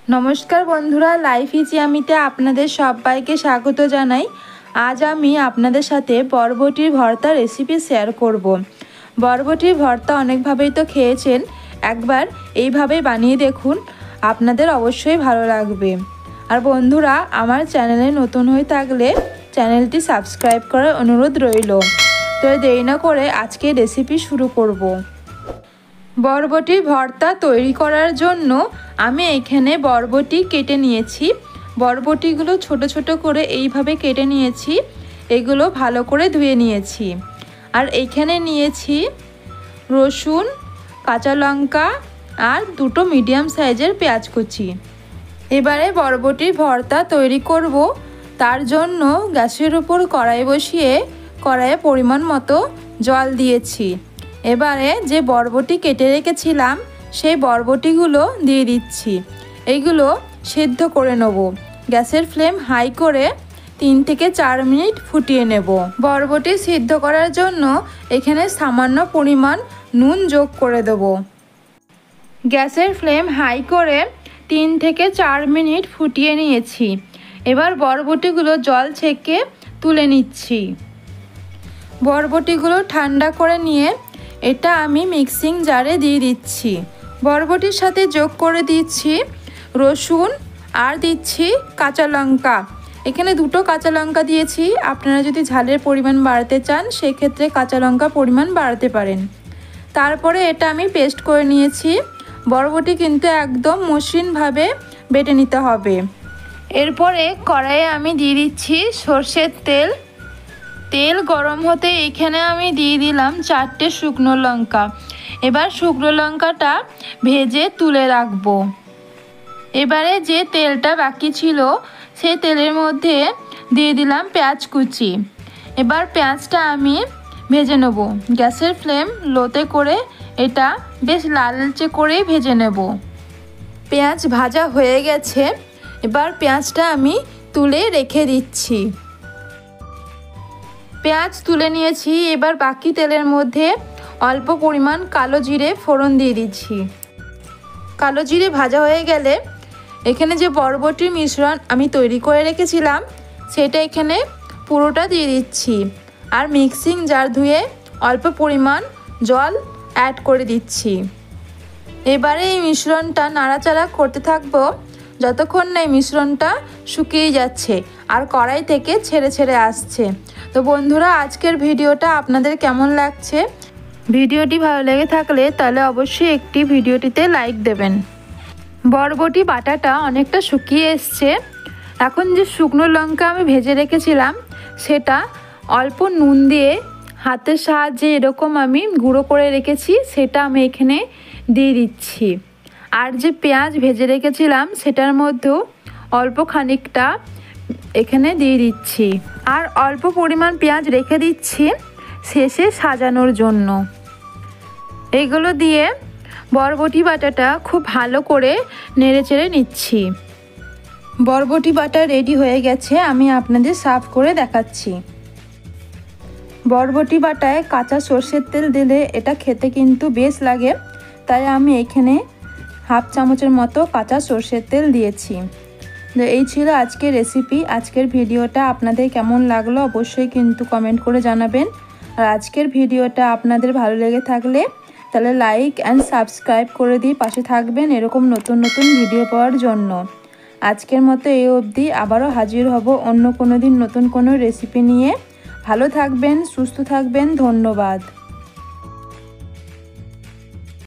नमस्कार बंधुरा life is यामिते आपनादेर सबाइके स्वागत जानाई। आज आमी आपनादेर साथे बरबटिर भर्ता रेसिपि शेयर करब। बरबटिर भर्ता अनेक भावेई तो खेयेछेन, एकबार एइभावे बानिये देखुन, आपनादेर अवश्यई भालो लागबे। और बंधुरा आमार चैनेले नतुन हये थाकले चैनेलटी सबस्क्राइब करार अनुरोध रइलो। तो देरी ना करे आजके रेसिपि शुरू करब। बरबटिर भर्ता तैरी करार जोन्नो आमी एखाने बरबटी केटे निয়েছি। बरबटीगुलो छोटो छोटो करे এইভাবে কেটে নিয়েছি। এগুলো ভালো করে ধুয়ে নিয়েছি। আর এখানে নিয়েছি রসুন, কাঁচা লঙ্কা আর দুটো মিডিয়াম সাইজের পেঁয়াজ কুচি। এবারে বরবটির ভর্তা তৈরি করব। তার জন্য গ্যাসের উপর কড়াই বসিয়ে কড়াইয়ে পরিমাণ মতো জল দিয়েছি। এবারে যে বরবটি কেটে রেখেছিলাম সেই বরবটিগুলো দিয়ে দিচ্ছি। এইগুলো সিদ্ধ করে নেব। গ্যাসের ফ্লেম হাই করে 3 থেকে 4 মিনিট ফুটিয়ে নেব। বরবটি সিদ্ধ করার জন্য এখানে সামান্য পরিমাণ নুন যোগ করে দেব। গ্যাসের ফ্লেম হাই করে 3 থেকে 4 মিনিট ফুটিয়ে নিয়েছি। এবার বরবটিগুলো জল ছেঁকে তুলে নিচ্ছি। বরবটিগুলো ঠান্ডা করে নিয়ে এটা আমি মিক্সিং জারে দিয়ে দিচ্ছি। বরবটির সাথে যোগ করে দিচ্ছি রসুন আর দিচ্ছি কাঁচা লঙ্কা। এখানে দুটো কাঁচা লঙ্কা দিয়েছি। আপনারা যদি ঝালের পরিমাণ বাড়াতে চান সেই ক্ষেত্রে কাঁচা লঙ্কার পরিমাণ বাড়াতে পারেন। তারপরে এটা আমি পেস্ট করে নিয়েছি। বরবটি কিন্তু একদম মসৃণভাবে বেটে নিতে হবে। এরপরে কড়াইয়ে আমি দিয়ে দিচ্ছি সরষের তেল। তেল গরম হতে এখানে আমি দিয়ে দিলাম 4টে শুকনো লঙ্কা। এবার শুকনো লঙ্কাটা ভেজে তুলে রাখবো। এবারে যে তেলটা বাকি ছিল সেই তেলের মধ্যে দিয়ে দিলাম পেঁয়াজ কুচি। এবার পেঁয়াজটা আমি ভেজে নেব। গ্যাসের ফ্লেম লোতে করে এটা বেশ লালচে করে ভেজে নেব। পেঁয়াজ ভাজা হয়ে গেছে। এবার পেঁয়াজটা আমি তুলে রেখে দিচ্ছি। পেঁয়াজ তুলে নিয়েছি। এবার বাকি তেলের মধ্যে অল্প পরিমাণ কালো জিরে ফোড়ন দিয়ে দিচ্ছি। কালো জিরে ভাজা হয়ে গেলে এখানে যে বরবটির মিশ্রণ আমি তৈরি করে রেখেছিলাম সেটা এখানে পুরোটা দিয়ে দিচ্ছি। আর মিক্সিং জার ধুয়ে অল্প পরিমাণ জল অ্যাড করে দিচ্ছি। এবারে এই মিশ্রণটা নাড়াচাড়া করতে থাকবো যতক্ষণ না এই মিশ্রণটা শুকিয়ে যাচ্ছে আর কড়াই থেকে ছেড়ে ছেড়ে আসছে। তো বন্ধুরা আজকের ভিডিওটা আপনাদের কেমন লাগছে? ভিডিওটি ভালো লেগে থাকলে তাহলে অবশ্যই একটি ভিডিওটিতে লাইক দেবেন। বরবটি বাটাটা অনেকটা শুকিয়ে এসছে। এখন যে শুকনো লঙ্কা আমি ভেজে রেখেছিলাম সেটা অল্প নুন দিয়ে হাতের সাহায্যে এরকম আমি গুঁড়ো করে রেখেছি সেটা আমি এখানে দিয়ে দিচ্ছি। আর যে পেঁয়াজ ভেজে রেখেছিলাম সেটার মধ্যেও অল্প খানিকটা এখানে দিয়ে দিচ্ছি। আর অল্প পরিমাণ পেঁয়াজ রেখে দিচ্ছি শেষে সাজানোর জন্য। এগুলো দিয়ে বরবটি বাটাটা খুব ভালো করে নেড়েচেড়ে নিচ্ছি। বরবটি বাটা রেডি হয়ে গেছে। আমি আপনাদের সার্ভ করে দেখাচ্ছি। বরবটি বাটায় কাঁচা সরষের তেল দিলে এটা খেতে কিন্তু বেশ লাগে। তাই আমি এখানে হাফ চামচের মতো কাঁচা সরষের তেল দিয়েছি। তো এই ছিল আজকের রেসিপি। আজকের ভিডিওটা আপনাদের কেমন লাগলো অবশ্যই কিন্তু কমেন্ট করে জানাবেন। আর আজকের ভিডিওটা আপনাদের ভালো লেগে থাকলে তাহলে লাইক অ্যান্ড সাবস্ক্রাইব করে দিয়ে পাশে থাকবেন এরকম নতুন নতুন ভিডিও পাওয়ার জন্য। আজকের মতো এই অবধি। আবারও হাজির হব অন্য কোনো দিন নতুন কোনো রেসিপি নিয়ে। ভালো থাকবেন, সুস্থ থাকবেন। ধন্যবাদ।